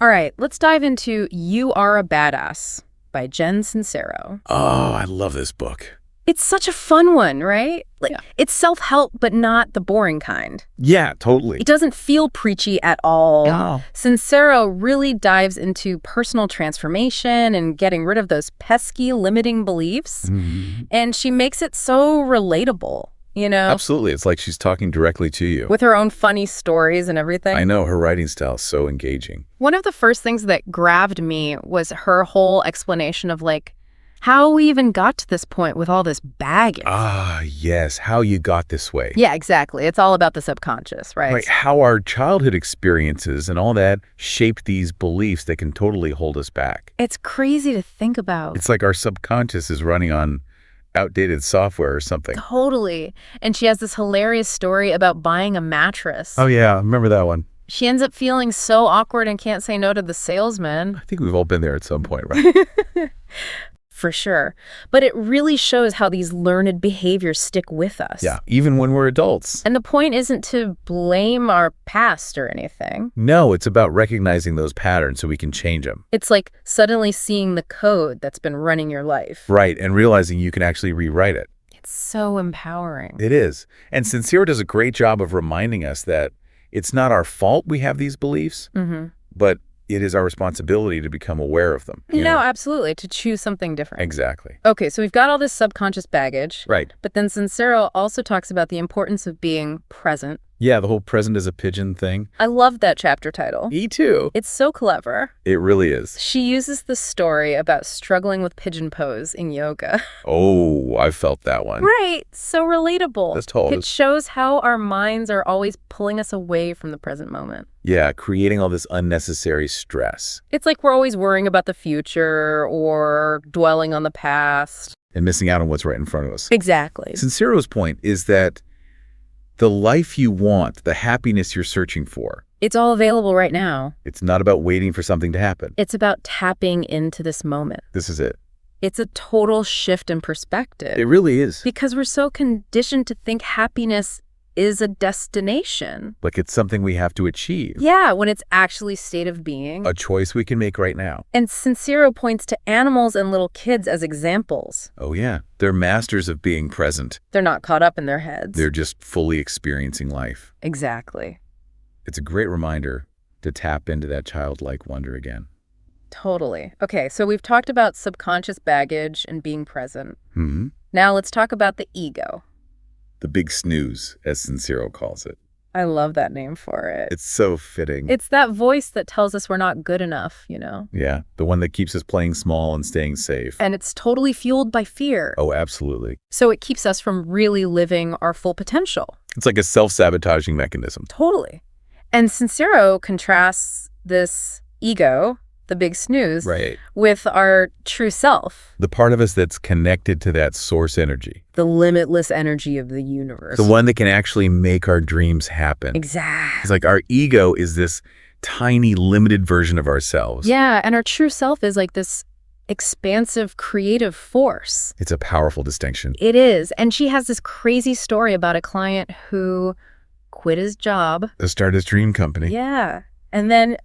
All right, let's dive into You Are a Badass by Jen Sincero. Oh, I love this book. It's such a fun one, right? Yeah. It's self-help, but not the boring kind. Yeah, totally. It doesn't feel preachy at all. No. Sincero really dives into personal transformation and getting rid of those pesky limiting beliefs. And she makes it so relatable, Absolutely. It's like she's talking directly to you. with her own funny stories and everything. I know, her writing style is so engaging. One of the first things that grabbed me was her whole explanation of how we even got to this point with all this baggage. Ah, yes, how you got this way. Yeah, exactly. It's all about the subconscious, right? Right, how our childhood experiences and all that shape these beliefs that can totally hold us back. It's crazy to think about. It's like our subconscious is running on outdated software or something. Totally. And she has this hilarious story about buying a mattress. Oh, yeah, I remember that one. She ends up feeling so awkward and can't say no to the salesman. I think we've all been there at some point, right? For sure. But it really shows how these learned behaviors stick with us. Yeah, even when we're adults. And the point isn't to blame our past or anything. No, it's about recognizing those patterns so we can change them. It's like suddenly seeing the code that's been running your life. Right, and realizing you can actually rewrite it. It's so empowering. It is. And Sincero does a great job of reminding us that it's not our fault we have these beliefs, but it is our responsibility to become aware of them. No, absolutely. To choose something different. Exactly. Okay, so we've got all this subconscious baggage. Right. But then Sincero also talks about the importance of being present. Yeah, the whole present as a pigeon thing. I love that chapter title. Me too. It's so clever. It really is. She uses the story about struggling with pigeon pose in yoga. Oh, I felt that one. Right. So relatable. That's totally. It shows how our minds are always pulling us away from the present moment. Yeah, creating all this unnecessary stress. It's like we're always worrying about the future or dwelling on the past. And missing out on what's right in front of us. Exactly. Sincero's point is that the life you want, the happiness you're searching for, It's all available right now. it's not about waiting for something to happen. It's about tapping into this moment. This is it. It's a total shift in perspective. It really is. Because we're so conditioned to think happiness is a destination. Like it's something we have to achieve. Yeah, when it's actually state of being. A choice we can make right now. And Sincero points to animals and little kids as examples. Oh yeah, they're masters of being present. They're not caught up in their heads. They're just fully experiencing life. Exactly. It's a great reminder to tap into that childlike wonder again. Totally. Okay, so we've talked about subconscious baggage and being present. Hmm. Now let's talk about the ego. The big snooze, as Sincero calls it. I love that name for it. It's so fitting. It's that voice that tells us we're not good enough, Yeah, the one that keeps us playing small and staying safe. And it's totally fueled by fear. Oh, absolutely. So it keeps us from really living our full potential. It's like a self-sabotaging mechanism. Totally. And Sincero contrasts this ego, the big snooze, Right. with our true self, The part of us that's connected to that source energy. the limitless energy of the universe. The one that can actually make our dreams happen. Exactly. It's like our ego is this tiny, limited version of ourselves. Yeah, and our true self is like this expansive, creative force. It's a powerful distinction. It is. And she has this crazy story about a client who quit his job. To start his dream company. Yeah. And then,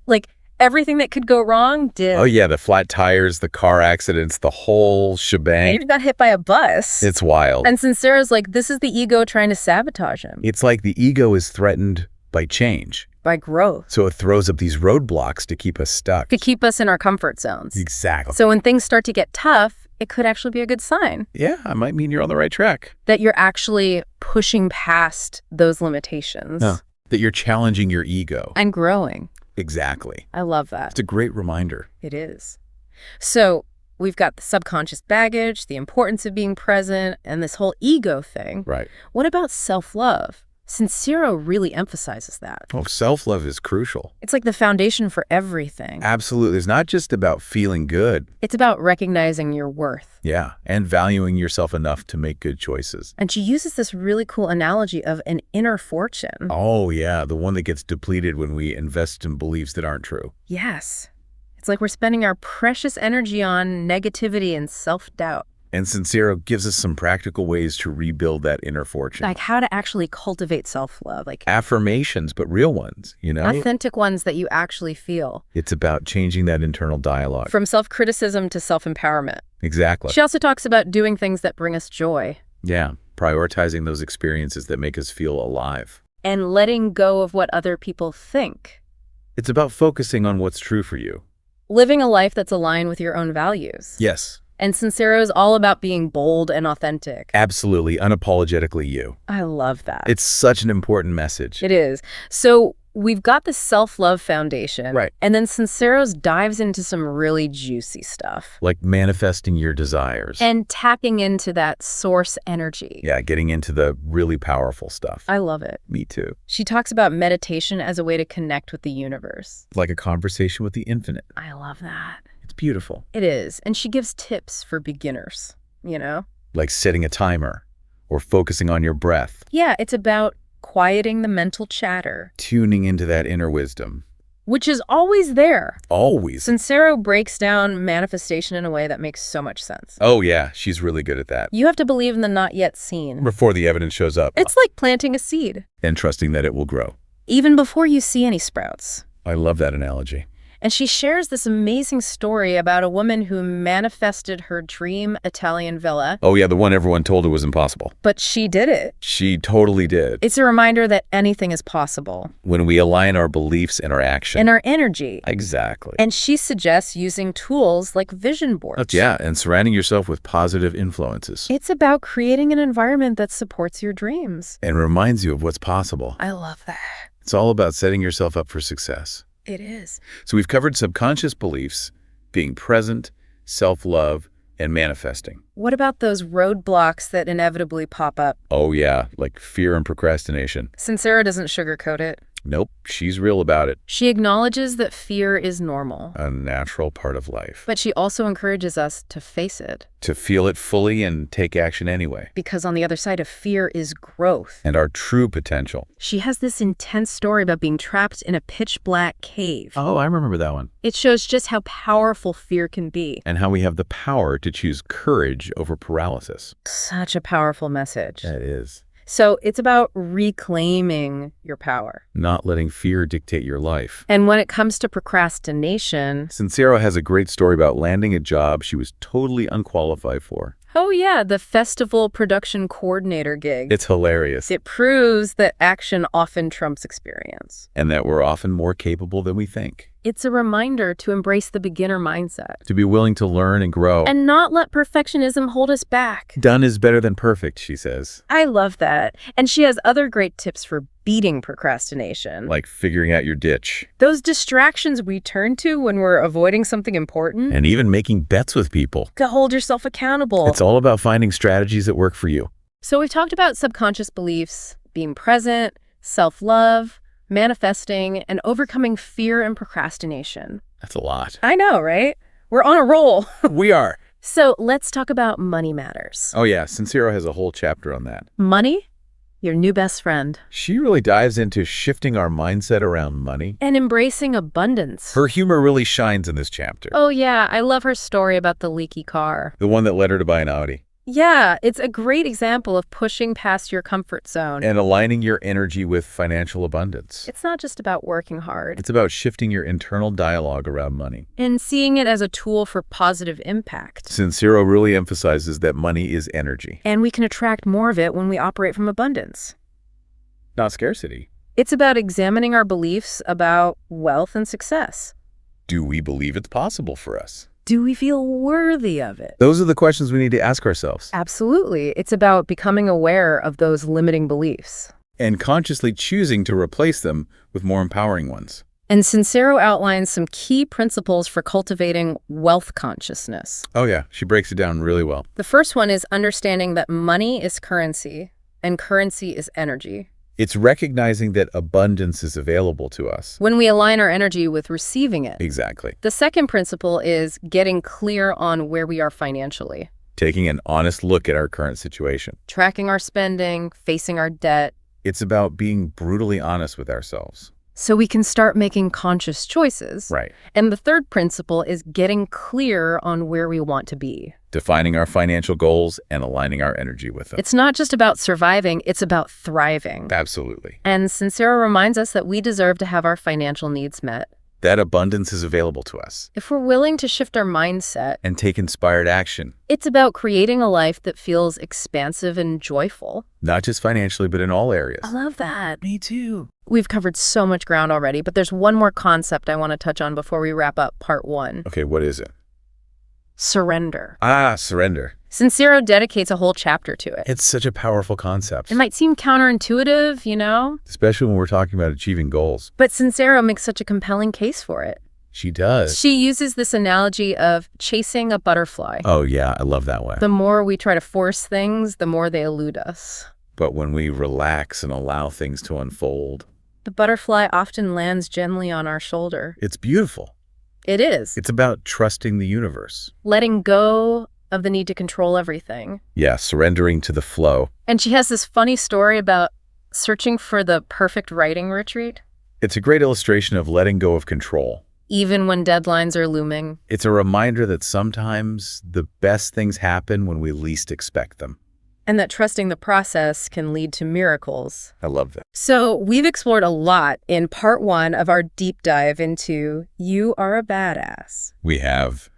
everything that could go wrong did. Oh, yeah, the flat tires, the car accidents, the whole shebang. And he got hit by a bus. It's wild. And Sincero's like, this is the ego trying to sabotage him It's like the ego is threatened by change. by growth, So it throws up these roadblocks to keep us stuck. to keep us in our comfort zones. Exactly. So when things start to get tough, it could actually be a good sign Yeah, I might mean you're on the right track. that you're actually pushing past those limitations That you're challenging your ego. and growing. Exactly. I love that. It's a great reminder. It is. So we've got the subconscious baggage, the importance of being present, and this whole ego thing. Right. What about self-love? Sincero really emphasizes that. Oh, self-love is crucial. It's like the foundation for everything. Absolutely. It's not just about feeling good. It's about recognizing your worth. Yeah. And valuing yourself enough to make good choices. And she uses this really cool analogy of an inner fortune. Oh, yeah. The one that gets depleted when we invest in beliefs that aren't true. Yes. It's like we're spending our precious energy on negativity and self-doubt. And Sincero gives us some practical ways to rebuild that inner fortune. Like how to actually cultivate self-love, like Affirmations, but real ones, you know? authentic ones that you actually feel. It's about changing that internal dialogue. From self-criticism to self-empowerment. Exactly. She also talks about doing things that bring us joy. Yeah, prioritizing those experiences that make us feel alive. And letting go of what other people think. It's about focusing on what's true for you. Living a life that's aligned with your own values. Yes. And Sincero is all about being bold and authentic. Absolutely, unapologetically you. I love that. It's such an important message. It is. So we've got the self-love foundation. Right. And then Sincero's dives into some really juicy stuff. Like manifesting your desires. And tapping into that source energy. Yeah, getting into the really powerful stuff. I love it. Me too. She talks about meditation as a way to connect with the universe. Like a conversation with the infinite. I love that. It's beautiful. It is. And she gives tips for beginners, you know? Like setting a timer or focusing on your breath. Yeah, it's about quieting the mental chatter, Tuning into that inner wisdom. which is always there. Always. Sincero breaks down manifestation in a way that makes so much sense. Oh yeah, she's really good at that. You have to believe in the not yet seen. Before the evidence shows up. It's like planting a seed, And trusting that it will grow. even before you see any sprouts. I love that analogy. And she shares this amazing story about a woman who manifested her dream Italian villa, Oh yeah, the one everyone told her was impossible. but she did it. She totally did. It's a reminder that anything is possible. When we align our beliefs and our action. And our energy. Exactly. And she suggests using tools like vision boards. Yeah, and surrounding yourself with positive influences. It's about creating an environment that supports your dreams. And reminds you of what's possible. I love that. It's all about setting yourself up for success. It is. So we've covered subconscious beliefs, being present, self-love, and manifesting. What about those roadblocks that inevitably pop up? Oh yeah, like fear and procrastination. Sincero doesn't sugarcoat it. Nope, she's real about it. She acknowledges that fear is normal, A natural part of life. but she also encourages us to face it. To feel it fully and take action anyway. Because on the other side of fear is growth. And our true potential. She has this intense story about being trapped in a pitch-black cave. Oh, I remember that one. It shows just how powerful fear can be. And how we have the power to choose courage over paralysis. Such a powerful message. That is. So it's about reclaiming your power. Not letting fear dictate your life. And when it comes to procrastination, Sincero has a great story about landing a job she was totally unqualified for. oh yeah, the festival production coordinator gig. It's hilarious. It proves that action often trumps experience. And that we're often more capable than we think. It's a reminder to embrace the beginner mindset To be willing to learn and grow. and not let perfectionism hold us back. Done is better than perfect, she says. I love that. And she has other great tips for beating procrastination. Like figuring out your ditch. Those distractions we turn to when we're avoiding something important. And even making bets with people. To hold yourself accountable. It's all about finding strategies that work for you. So we've talked about subconscious beliefs, being present, self-love, manifesting, and overcoming fear and procrastination. That's a lot. I know, right? We're on a roll. We are. So let's talk about money matters. Oh yeah, Sincero has a whole chapter on that. Money, your new best friend. She really dives into shifting our mindset around money. And embracing abundance. Her humor really shines in this chapter. Oh yeah, I love her story about the leaky car. The one that led her to buy an Audi. Yeah, it's a great example of pushing past your comfort zone. And aligning your energy with financial abundance. It's not just about working hard. It's about shifting your internal dialogue around money. And seeing it as a tool for positive impact. Sincero really emphasizes that money is energy, And we can attract more of it when we operate from abundance. not scarcity. It's about examining our beliefs about wealth and success. Do we believe it's possible for us? Do we feel worthy of it? Those are the questions we need to ask ourselves. Absolutely. It's about becoming aware of those limiting beliefs. And consciously choosing to replace them with more empowering ones. And Sincero outlines some key principles for cultivating wealth consciousness. Oh yeah, she breaks it down really well. The first one is understanding that money is currency and currency is energy. It's recognizing that abundance is available to us. When we align our energy with receiving it. Exactly. The second principle is getting clear on where we are financially. Taking an honest look at our current situation. Tracking our spending, facing our debt. It's about being brutally honest with ourselves. so we can start making conscious choices. Right. And the third principle is getting clear on where we want to be. Defining our financial goals and aligning our energy with them. It's not just about surviving, it's about thriving. Absolutely. And Sincero reminds us that we deserve to have our financial needs met. That abundance is available to us. If we're willing to shift our mindset, And take inspired action, it's about creating a life that feels expansive and joyful. not just financially, but in all areas. I love that. Me too. We've covered so much ground already, but there's one more concept I want to touch on before we wrap up part 1. Okay, what is it? Surrender. Surrender. Sincero dedicates a whole chapter to it. It's such a powerful concept, It might seem counterintuitive, you know, especially when we're talking about achieving goals. but Sincero makes such a compelling case for it. She does. She uses this analogy of chasing a butterfly. Oh, yeah, I love that one. The more we try to force things, the more they elude us. But when we relax and allow things to unfold, The butterfly often lands gently on our shoulder. it's beautiful. It is. It's about trusting the universe. Letting go of the need to control everything. Yeah, surrendering to the flow. And she has this funny story about searching for the perfect writing retreat, It's a great illustration of letting go of control. even when deadlines are looming. It's a reminder that sometimes the best things happen when we least expect them. And that trusting the process can lead to miracles. I love that. So we've explored a lot in part 1 of our deep dive into You Are a Badass. We have.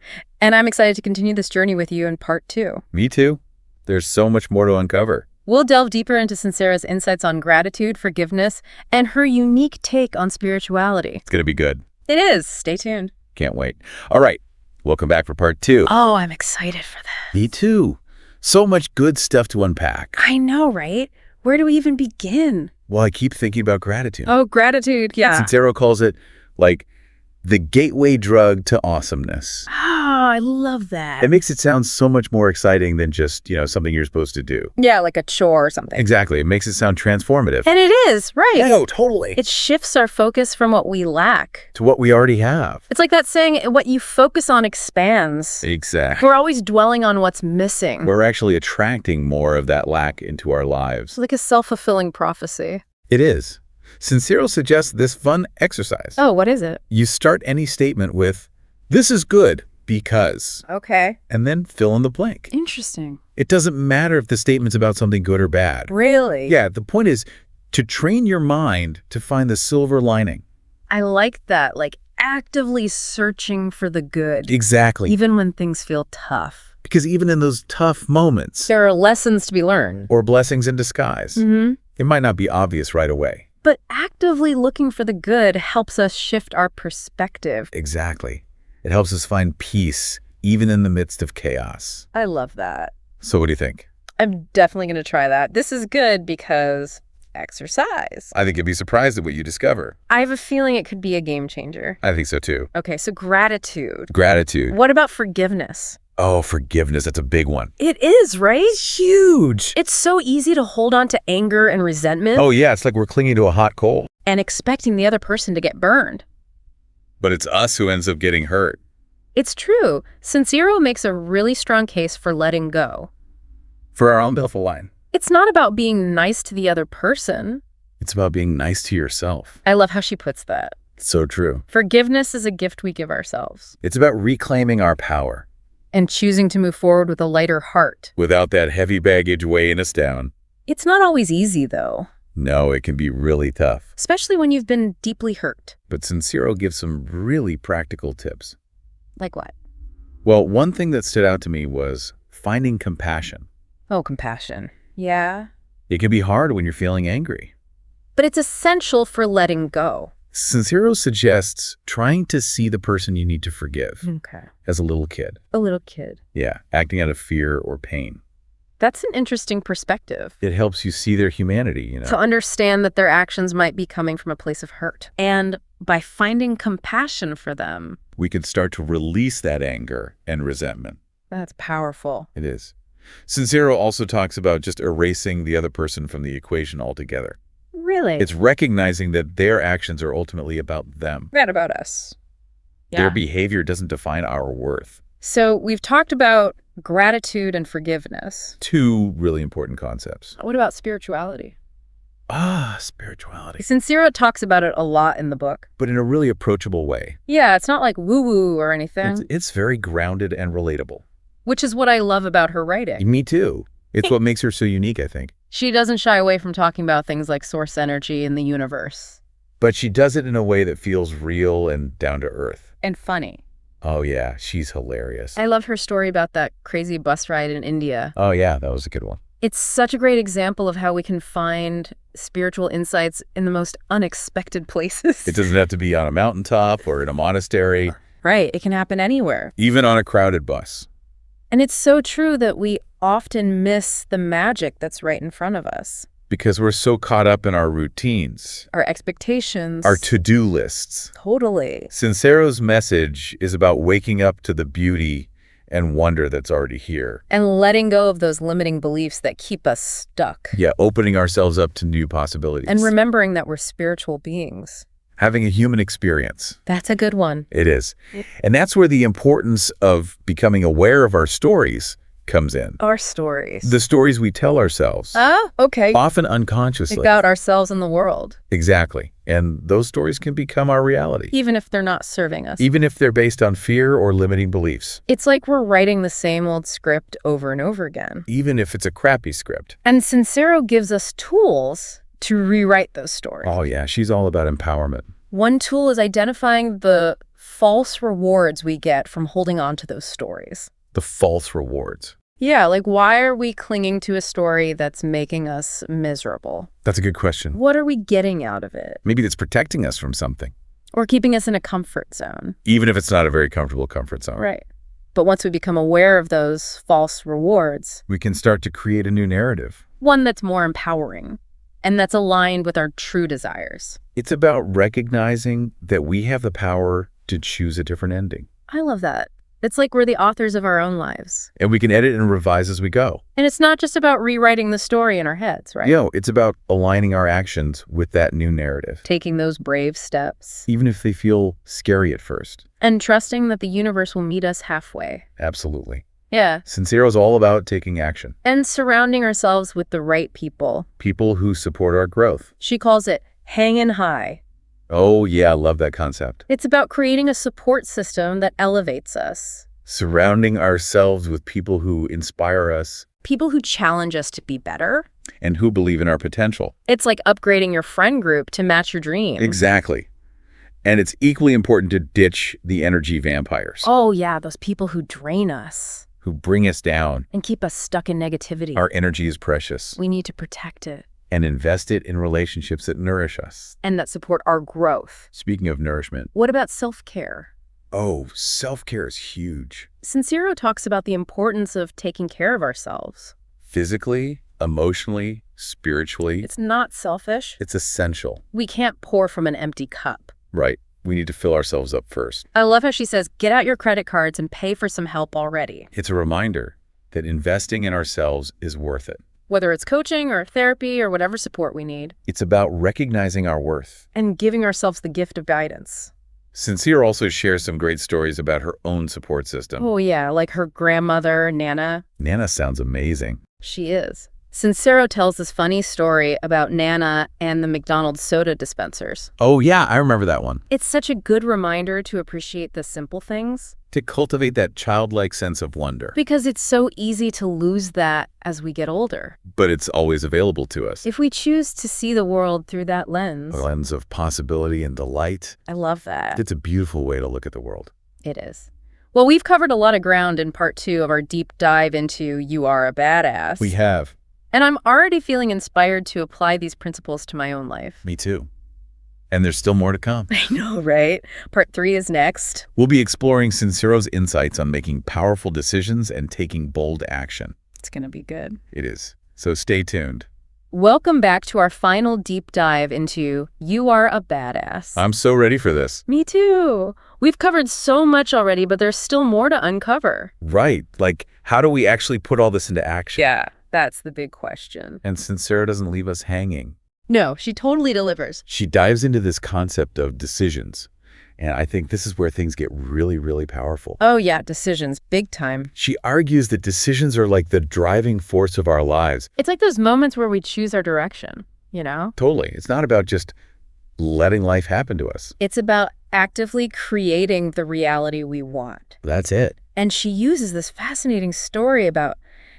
And I'm excited to continue this journey with you in part 2. Me too. There's so much more to uncover. We'll delve deeper into Sincero's insights on gratitude, forgiveness, and her unique take on spirituality. It's going to be good. It is. Stay tuned. Can't wait. All right. Welcome back for part 2. Oh, I'm excited for that. Me too. So much good stuff to unpack. I know, right? Where do we even begin? Well, I keep thinking about gratitude. Oh, gratitude. Yeah. Sincero calls it like the gateway drug to awesomeness. Oh, I love that. It makes it sound so much more exciting than just, something you're supposed to do. Yeah, like a chore or something. Exactly. It makes it sound transformative. And it is, right. No, totally. It shifts our focus from what we lack. To what we already have. It's like that saying, what you focus on expands. Exactly. We're always dwelling on what's missing. We're actually attracting more of that lack into our lives. It's like a self-fulfilling prophecy. It is. Sincero suggests this fun exercise. Oh, what is it? You start any statement with, "This is good because," Okay. and then fill in the blank. Interesting. It doesn't matter if the statement's about something good or bad. Really? Yeah, the point is to train your mind to find the silver lining. I like that, like actively searching for the good, Exactly. even when things feel tough. Because even in those tough moments, There are lessons to be learned. or blessings in disguise, it might not be obvious right away. But actively looking for the good helps us shift our perspective. Exactly. It helps us find peace even in the midst of chaos. I love that. So what do you think? I'm definitely going to try that. This is good because exercise. I think you'd be surprised at what you discover. I have a feeling it could be a game changer. I think so too. Okay, so gratitude. Gratitude. What about forgiveness? Oh, forgiveness. That's a big one. It is, right? Huge. It's so easy to hold on to anger and resentment Oh, yeah. It's like we're clinging to a hot coal. and expecting the other person to get burned. But it's us who ends up getting hurt. It's true. Sincero makes a really strong case for letting go. For our own beautiful line. It's not about being nice to the other person. It's about being nice to yourself. I love how she puts that. It's so true. Forgiveness is a gift we give ourselves. It's about reclaiming our power And choosing to move forward with a lighter heart. without that heavy baggage weighing us down. It's not always easy, though, No, it can be really tough. especially when you've been deeply hurt. But Sincero gives some really practical tips. Like what? Well, one thing that stood out to me was finding compassion. Oh, compassion. Yeah. It can be hard when you're feeling angry. But it's essential for letting go. Sincero suggests trying to see the person you need to forgive Okay. as a little kid. A little kid. Yeah, acting out of fear or pain. That's an interesting perspective. It helps you see their humanity, To understand that their actions might be coming from a place of hurt. And by finding compassion for them, We can start to release that anger and resentment. that's powerful. It is. Sincero also talks about just erasing the other person from the equation altogether. Really? It's recognizing that their actions are ultimately about them. not about us. Their behavior doesn't define our worth. So we've talked about gratitude and forgiveness. Two really important concepts. What about spirituality? Spirituality. Sincero talks about it a lot in the book. But in a really approachable way. Yeah, it's not like woo-woo or anything. It's very grounded and relatable. Which is what I love about her writing. Me too. It's what makes her so unique, I think. She doesn't shy away from talking about things like source energy and the universe. But she does it in a way that feels real and down to earth. And funny. Oh, yeah. She's hilarious. I love her story about that crazy bus ride in India. Oh, yeah. That was a good one. It's such a great example of how we can find spiritual insights in the most unexpected places. It doesn't have to be on a mountaintop or in a monastery. Right. It can happen anywhere. Even on a crowded bus. And it's so true that we often miss the magic that's right in front of us. Because we're so caught up in our routines. Our expectations. Our to-do lists. Totally. Sincero's message is about waking up to the beauty and wonder that's already here. And letting go of those limiting beliefs that keep us stuck. Yeah, opening ourselves up to new possibilities. And remembering that we're spiritual beings. Having a human experience. That's a good one. It is. And that's where the importance of becoming aware of our stories comes in. Our stories. The stories we tell ourselves. Ah, okay. Often unconsciously. About ourselves and the world. Exactly. And those stories can become our reality. Even if they're not serving us. Even if they're based on fear or limiting beliefs. It's like we're writing the same old script over and over again. Even if it's a crappy script. And Sincero gives us tools to rewrite those stories. Oh, yeah. She's all about empowerment. One tool is identifying the false rewards we get from holding on to those stories. The false rewards. Yeah, like why are we clinging to a story that's making us miserable? That's a good question. What are we getting out of it? Maybe it's protecting us from something. Or keeping us in a comfort zone. Even if it's not a very comfortable comfort zone. Right. But once we become aware of those false rewards, we can start to create a new narrative. One that's more empowering and that's aligned with our true desires. It's about recognizing that we have the power to choose a different ending. I love that. It's like we're the authors of our own lives. And we can edit and revise as we go. And it's not just about rewriting the story in our heads, right? No, it's about aligning our actions with that new narrative. Taking those brave steps. Even if they feel scary at first. And trusting that the universe will meet us halfway. Absolutely. Yeah. Sincero's all about taking action. And surrounding ourselves with the right people. People who support our growth. She calls it hanging high. Oh, yeah, I love that concept. It's about creating a support system that elevates us. Surrounding ourselves with people who inspire us. People who challenge us to be better. And who believe in our potential. It's like upgrading your friend group to match your dreams. Exactly. And it's equally important to ditch the energy vampires. Oh, yeah, those people who drain us. Who bring us down. And keep us stuck in negativity. Our energy is precious. We need to protect it. And invest it in relationships that nourish us. And that support our growth. Speaking of nourishment. What about self-care? Oh, self-care is huge. Sincero talks about the importance of taking care of ourselves. Physically, emotionally, spiritually. It's not selfish. It's essential. We can't pour from an empty cup. Right. We need to fill ourselves up first. I love how she says, get out your credit cards and pay for some help already. It's a reminder that investing in ourselves is worth it. Whether it's coaching or therapy or whatever support we need. It's about recognizing our worth. And giving ourselves the gift of guidance. Sincero also shares some great stories about her own support system. Oh, yeah, like her grandmother, Nana. Nana sounds amazing. She is. Sincero tells this funny story about Nana and the McDonald's soda dispensers. Oh, yeah, I remember that one. It's such a good reminder to appreciate the simple things. To cultivate that childlike sense of wonder. Because it's so easy to lose that as we get older. But it's always available to us. If we choose to see the world through that lens. A lens of possibility and delight. I love that. It's a beautiful way to look at the world. It is. Well, we've covered a lot of ground in part 2 of our deep dive into You Are a Badass. We have. And I'm already feeling inspired to apply these principles to my own life. Me too. And there's still more to come. I know, right? Part 3 is next. We'll be exploring Sincero's insights on making powerful decisions and taking bold action. It's going to be good. It is. So stay tuned. Welcome back to our final deep dive into You Are a Badass. I'm so ready for this. Me too. We've covered so much already, but there's still more to uncover. Right. Like, how do we actually put all this into action? Yeah, that's the big question. And Sincero doesn't leave us hanging. No, she totally delivers. She dives into this concept of decisions. And I think this is where things get really, really powerful. Oh yeah, decisions, big time. She argues that decisions are like the driving force of our lives. It's like those moments where we choose our direction. you know? Totally. It's not about just letting life happen to us. It's about actively creating the reality we want. That's it. And she uses this fascinating story about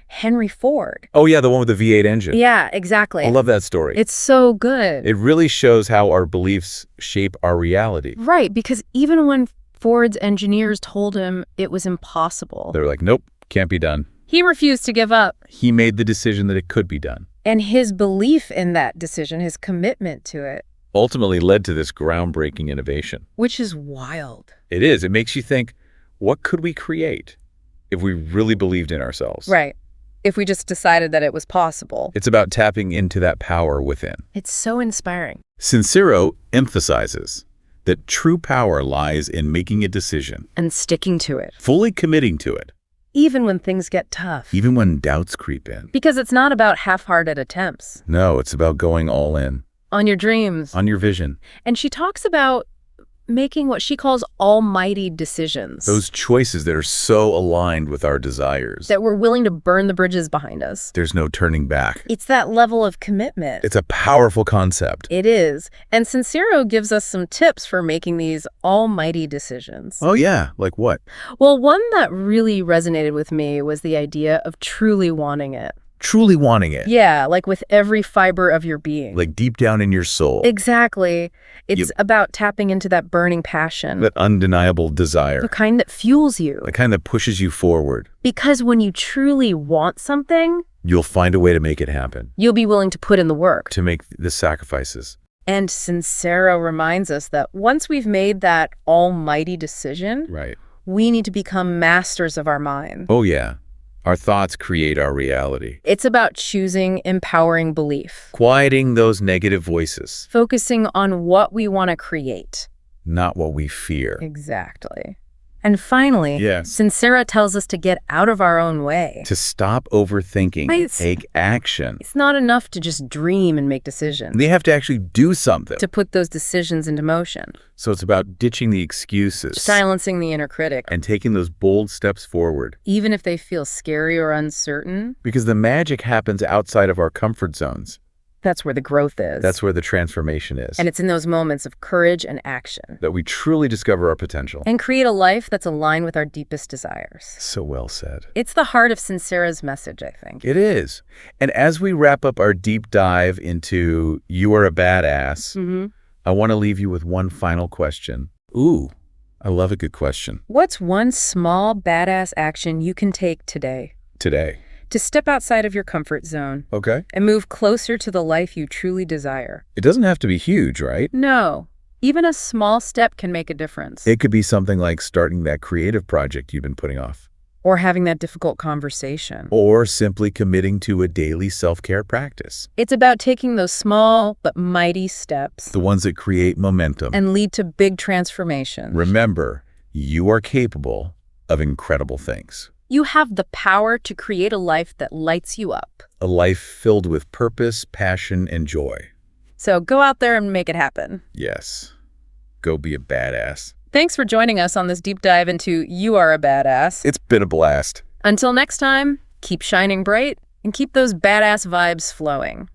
Henry Ford. Oh, yeah, the one with the V8 engine. Yeah, exactly. I love that story. It's so good. It really shows how our beliefs shape our reality. Right, because even when Ford's engineers told him it was impossible, They're like, nope, can't be done. he refused to give up. He made the decision that it could be done. And his belief in that decision, his commitment to it, Ultimately led to this groundbreaking innovation. which is wild. It is. It makes you think, what could we create if we really believed in ourselves? Right. If we just decided that it was possible. It's about tapping into that power within. It's so inspiring. Sincero emphasizes that true power lies in making a decision, And sticking to it, fully committing to it, even when things get tough. even when doubts creep in. Because it's not about half-hearted attempts No, it's about going all in on your dreams. on your vision. And she talks about making what she calls almighty decisions. Those choices that are so aligned with our desires. That we're willing to burn the bridges behind us. There's no turning back. It's that level of commitment. It's a powerful concept. It is. And Sincero gives us some tips for making these almighty decisions. Oh, yeah. Like what? Well, one that really resonated with me was the idea of truly wanting it. Truly wanting it. Yeah, like with every fiber of your being. Like deep down in your soul. Exactly. It's about tapping into that burning passion. That undeniable desire. The kind that fuels you. The kind that pushes you forward. Because when you truly want something, You'll find a way to make it happen. you'll be willing to put in the work. To make the sacrifices. And Sincero reminds us that once we've made that almighty decision, Right. we need to become masters of our mind. Oh, yeah. Our thoughts create our reality. It's about choosing empowering belief, Quieting those negative voices. focusing on what we want to create. Not what we fear. Exactly. And finally, Yes. Sincero tells us to get out of our own way. To stop overthinking. Right. Take action. It's not enough to just dream and make decisions, They have to actually do something. to put those decisions into motion, So it's about ditching the excuses. silencing the inner critic, And taking those bold steps forward. even if they feel scary or uncertain. Because the magic happens outside of our comfort zones. That's where the growth is. That's where the transformation is. And it's in those moments of courage and action. That we truly discover our potential. And create a life that's aligned with our deepest desires. So well said. It's the heart of Sincero's message, I think. It is. And as we wrap up our deep dive into You Are a Badass, I want to leave you with one final question. Ooh, I love a good question. What's one small badass action you can take today Today. to step outside of your comfort zone Okay. and move closer to the life you truly desire? It doesn't have to be huge, right? No, even a small step can make a difference. It could be something like starting that creative project you've been putting off. Or having that difficult conversation. Or simply committing to a daily self-care practice. It's about taking those small but mighty steps The ones that create momentum. and lead to big transformations. Remember, you are capable of incredible things. You have the power to create a life that lights you up. A life filled with purpose, passion, and joy. So go out there and make it happen. Yes. Go be a badass. Thanks for joining us on this deep dive into You Are a Badass. It's been a blast. Until next time, keep shining bright and keep those badass vibes flowing.